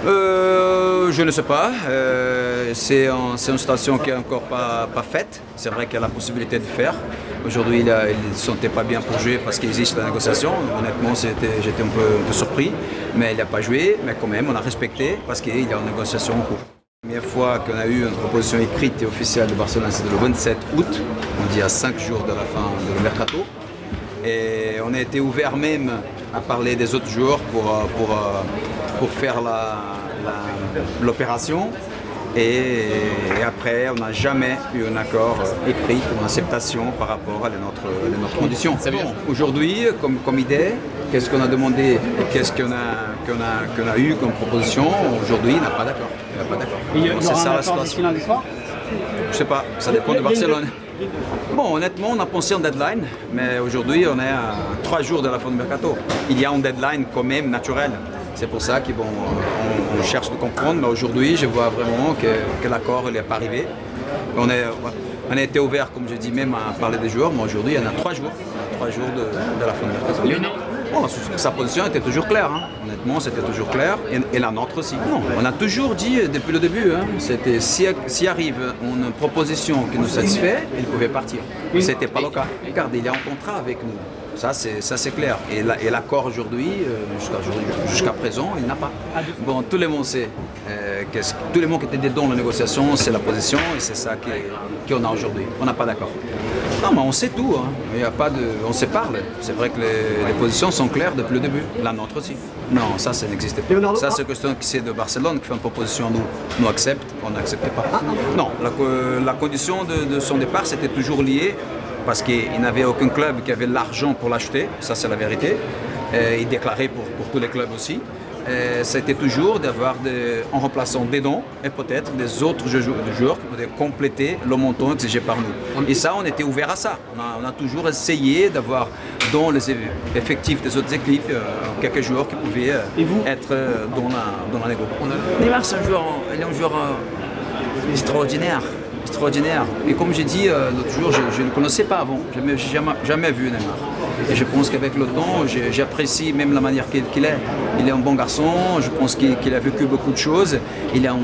Je ne sais pas. C'est une situation qui n'est encore pas faite. C'est vrai qu'il y a la possibilité de faire. Aujourd'hui, il ne se sentait pas bien pour jouer parce qu'il existe la négociation. Honnêtement, j'étais un peu surpris. Mais il n'a pas joué. Mais quand même, on a respecté parce qu'il y a une négociation en cours. La première fois qu'on a eu une proposition écrite et officielle de Barcelone, c'était le 27 août. On dit à 5 jours de la fin du mercato. Et on a été ouvert même à parler des autres joueurs pour faire l'opération. Et après, on n'a jamais eu un accord écrit, une acceptation par rapport à notre condition. C'est bon. Aujourd'hui, comme idée, qu'est-ce qu'on a demandé et qu'est-ce qu'on a eu comme proposition? Aujourd'hui, il n'a pas d'accord. C'est ça la situation. Je ne sais pas, ça dépend de Barcelone. Bon, honnêtement, on a pensé en deadline, mais aujourd'hui, on est à 3 jours de la fin du mercato. Il y a un deadline quand même naturel. C'est pour ça qu'on cherche de comprendre, mais aujourd'hui, je vois vraiment que l'accord n'est pas arrivé. On a été ouvert, comme je dis, même à parler des joueurs, mais aujourd'hui, il y en a 3 jours. 3 jours de la fin du mercato. Bon, sa position était toujours claire, hein. Honnêtement, c'était toujours clair, et la nôtre aussi. Non, on a toujours dit depuis le début, hein, c'était s'il arrive une proposition qui nous satisfait, il pouvait partir. Ce n'était pas le cas. Regardez, il est en contrat avec nous. Ça c'est clair. Et l'accord aujourd'hui, jusqu'à présent, il n'a pas. Bon, tout le monde sait, tout le monde qui était dedans dans la négociation, c'est la position et c'est ça qu'on a aujourd'hui. On n'a pas d'accord. Non, mais on sait tout. Hein. Il y a pas de, on se parle. C'est vrai que les positions sont claires depuis le début. La nôtre aussi. Non, ça n'existait pas. Ça, c'est question qui c'est de Barcelone qui fait une proposition, nous accepte, on n'acceptait pas. Non, la condition de son départ, c'était toujours lié parce qu'il n'avait aucun club qui avait l'argent pour l'acheter, ça c'est la vérité. Il déclarait pour tous les clubs aussi. C'était toujours d'avoir en remplaçant des dons et peut-être des autres joueurs qui pouvaient compléter le montant exigé par nous. Et ça, on était ouvert à ça. On a toujours essayé d'avoir dans les effectifs des autres équipes quelques joueurs qui pouvaient être dans la négo. Neymar, c'est il est un joueur extraordinaire. Et comme j'ai dit l'autre jour, je ne le connaissais pas avant, je n'ai jamais vu Neymar. Et je pense qu'avec le temps, j'apprécie même la manière qu'il est. Il est un bon garçon, je pense qu'il a vécu beaucoup de choses. Il est un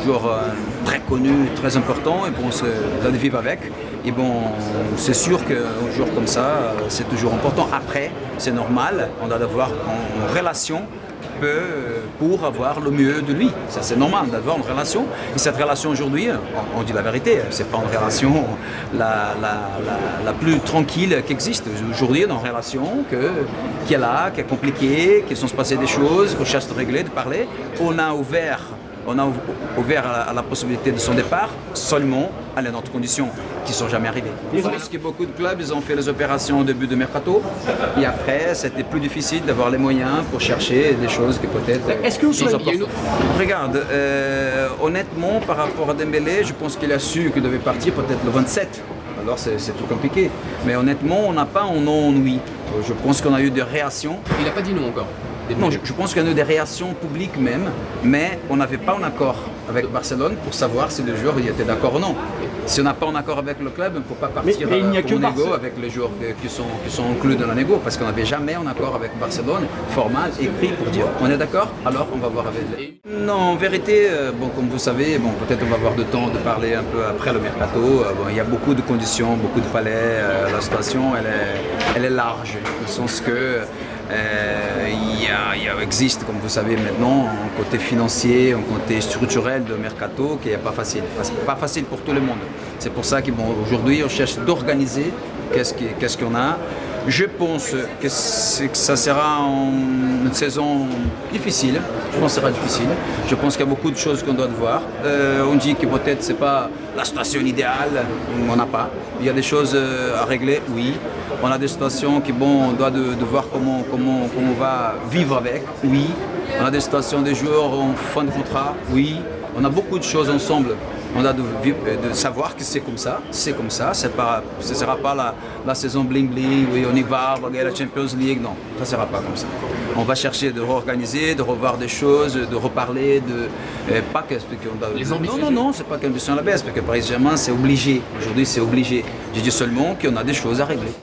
joueur très connu, très important, et bon, on doit vivre avec. Et bon, c'est sûr qu'un joueur comme ça, c'est toujours important. Après, c'est normal, on doit avoir en relation pour avoir le mieux de lui. Ça c'est normal d'avoir une relation. Et cette relation aujourd'hui, on dit la vérité, c'est pas une relation la plus tranquille qui existe. Aujourd'hui, on a une relation qui est là, qui est compliquée, qui sont passées des choses, qu'on cherche de régler, de parler. On a ouvert à la possibilité de son départ seulement à notre conditions qui ne sont jamais arrivées. Parce que beaucoup de clubs ils ont fait les opérations au début de mercato et après c'était plus difficile d'avoir les moyens pour chercher des choses qui peut-être sont importantes. Regarde, honnêtement par rapport à Dembélé, je pense qu'il a su qu'il devait partir peut-être le 27. Alors c'est tout compliqué. Mais honnêtement, on n'a pas un non oui. Je pense qu'on a eu des réactions. Il n'a pas dit non encore. Non, je pense qu'il y a eu des réactions publiques même, mais on n'avait pas un accord avec Barcelone pour savoir si le joueur était d'accord ou non. Si on n'a pas un accord avec le club, on ne peut pas partir pour une négo avec les joueurs qui sont inclus dans la négo, parce qu'on n'avait jamais un accord avec Barcelone, formal, écrit, pour dire on est d'accord, alors on va voir avec eux. Non, en vérité, bon, comme vous savez, bon, peut-être on va avoir le temps de parler un peu après le mercato. Bon, il y a beaucoup de conditions, beaucoup de palais, la situation elle est large, dans le sens que il existe, comme vous savez maintenant, un côté financier, un côté structurel de mercato qui n'est pas facile. Pas facile pour tout le monde. C'est pour ça qu'aujourd'hui, on cherche d'organiser qu'est-ce qu'on a. Je pense que ça sera une saison difficile. Je pense que ça sera difficile. Je pense qu'il y a beaucoup de choses qu'on doit voir. On dit que peut-être ce n'est pas la situation idéale, on n'a pas. Il y a des choses à régler, oui. On a des situations qui, bon, on doit de voir comment on va vivre avec, oui. On a des situations des joueurs en fin de contrat, oui. On a beaucoup de choses ensemble. On a de savoir que c'est comme ça, ce ne sera pas la saison bling-bling, oui, on y va gagner la Champions League, non, ça ne sera pas comme ça. On va chercher de réorganiser, de revoir des choses, de reparler, pas que les ambitions. Non, c'est pas qu'ambition à la baisse, parce que Paris Saint-Germain c'est obligé, aujourd'hui c'est obligé. Je dis seulement qu'on a des choses à régler.